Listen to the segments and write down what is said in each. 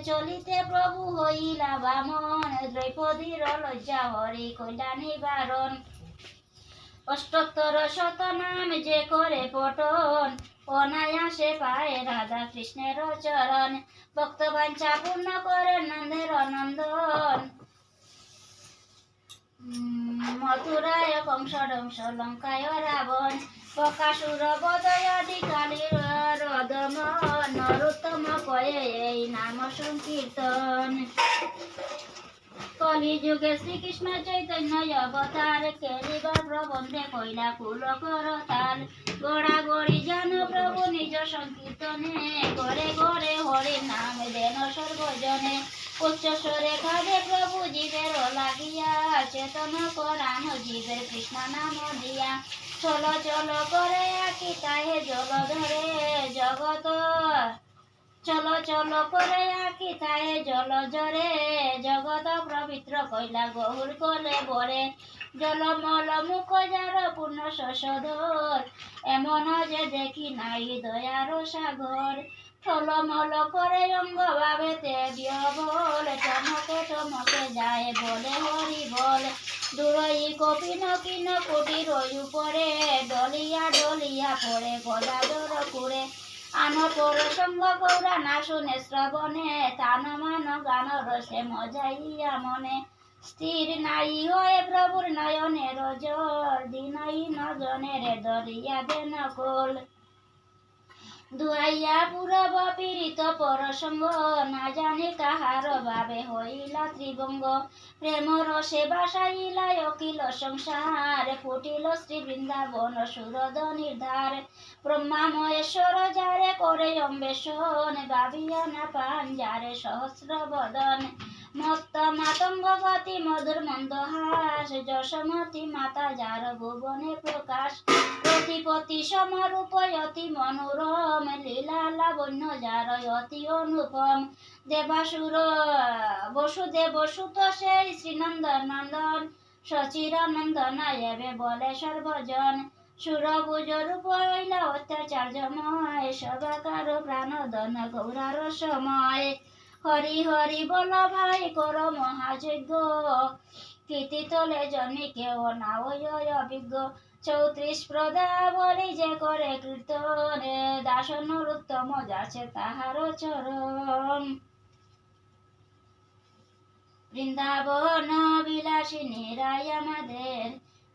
চলিতে প্রভু হইলা বামন, দ্রৌপদীর লজ্জা হরি কইলা নিবারণ। অষ্টোত্তর শতনাম যে করে পঠন, অনায়াসে পায় রাধা কৃষ্ণের চরণ। ভক্ত বাঞ্ছা পূর্ণ করে নন্দের নন্দন, মথুরায় কংস ধ্বংস লঙ্কায় রাবণ। বকাসুর বদয়াদি কালীর রদমন, নরোত্তম কয়ে এই নাম সংকীর্তন। কলিযুগে শ্রীকৃষ্ণ চৈতন্য অবতার, কেলিবার প্রবন্ধে কইলা কুল করতাল। গড়াগড়ি জান প্রভু নিজ সংকীর্তনে, ঘরে ঘরে হরি নাম দেন সর্বজনে। উচ্চ স্বরে খাবে প্রভু জীবের লাগিয়া, চেতন করান জীবের কৃষ্ণ নাম দিয়া। চলো চলো করে আকি তাহে জল ধরে জগত, চলো চলো করে আকি তাহে জল জরে। জগত পবিত্র কইলা গহুর কলে বরে, জলমল মুখ যার পূর্ণ শশধর। এমন যে দেখি নাই দয়ার সাগর, ঠলমল করে অঙ্গ ভাবেতে বিহবল। টমকে টমকে যায় বলে হরি বল, দূরই কপিন কিন কুটির উপরে। ডলিয়া ডলিয়া পড়ে গদাধর কুড়ে, আন পর সঙ্গ গৌরা না শুনে শ্রবণে। তান মান গান রসে মজাইয়া মনে, স্থির নাই হয়ে প্রভুর নয়নের জল। দিনই নজনের দরিয়া দেন কোল, দুয়াইয়া পুরব পীড়িত পরসঙ্গ। না জানি কাহার ভাবে হইলা ত্রিভঙ্গ, প্রেম রসে বাসাইলা অখিল সংসার। ফুটিল শ্রী বৃন্দাবন সুরধনির ধার, ব্রহ্মা মহেশ্বর যারে করে অম্বেষণ। ভাবিয়া না পান যারে সহস্র বদন, মত্ত মাতঙ্গ গতি মধুর মন্দহাস। যশোমতী মাতা যার ভুবনে প্রকাশ, প্রতিপতি সমরূপ অতি মনোরম। লীলা লাবণ্য যার অতি অনুপম, দেবাসুর বসুদেব সুত সেই শ্রীনন্দন নন্দন। সচিরানন্দন এবে বলে সর্বজন, সুরভুজ রূপ হইলা অত্যাচার্যময়। সবাকার প্রাণদন গৌরার সময়, হরি হরি বল ভাই কর মহাযজ্ঞ। কীর্তি তলে জন্মি কেউ না ওই অভিজ্ঞ, 34 পদাবলী যে করে কীর্তনে। দাসন উত্তম যাচ্ছে তাহার চরণ, বৃন্দাবন বিলাসিনী রায় আমাদের।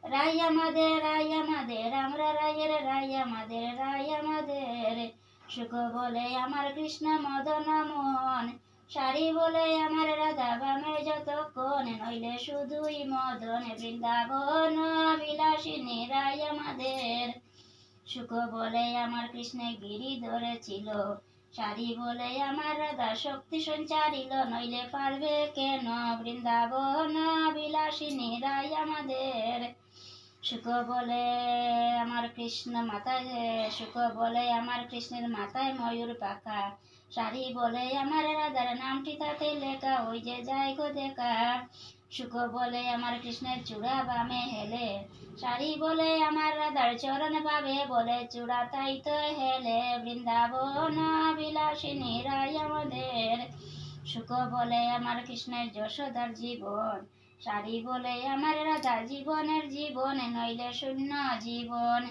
রাই আমাদের রাই আমাদের, আমরা রায়ের রাই আমাদের রাই আমাদের। সুখ বলে আমার কৃষ্ণ মদন মন, সারি বলে আমার রাধা বামে যতক্ষণ। নইলে শুধুই মদন, বৃন্দাবন বিলাসিনী রাই আমাদের। সুখ বলে আমার কৃষ্ণ গিরি ধরেছিল, সারি বলে আমার রাধা শক্তি সঞ্চারিল। নইলে পারবে কেন, বৃন্দাবন বিলাসিনী রাই আমাদের। সুখ বলে আমার কৃষ্ণ মাথায়, সুখ বলে আমার কৃষ্ণের মাথায় ময়ূর পাখা। সারি বলে আমার রাধার নামটি তাতে লেখা, ওই যে যাই গো দেখা। সুখ বলে আমার কৃষ্ণের চূড়া বামে হেলে, সারি বলে আমার রাধার চরণ পাবে বলে চূড়া তাই তো হেলে। বৃন্দাবন বিলাসিনী রাই আমাদের। সুখ বলে আমার কৃষ্ণের যশোদার জীবন, সারি বলে আমার রাধা জীবনের জীবন। নইলে শূন্য জীবন,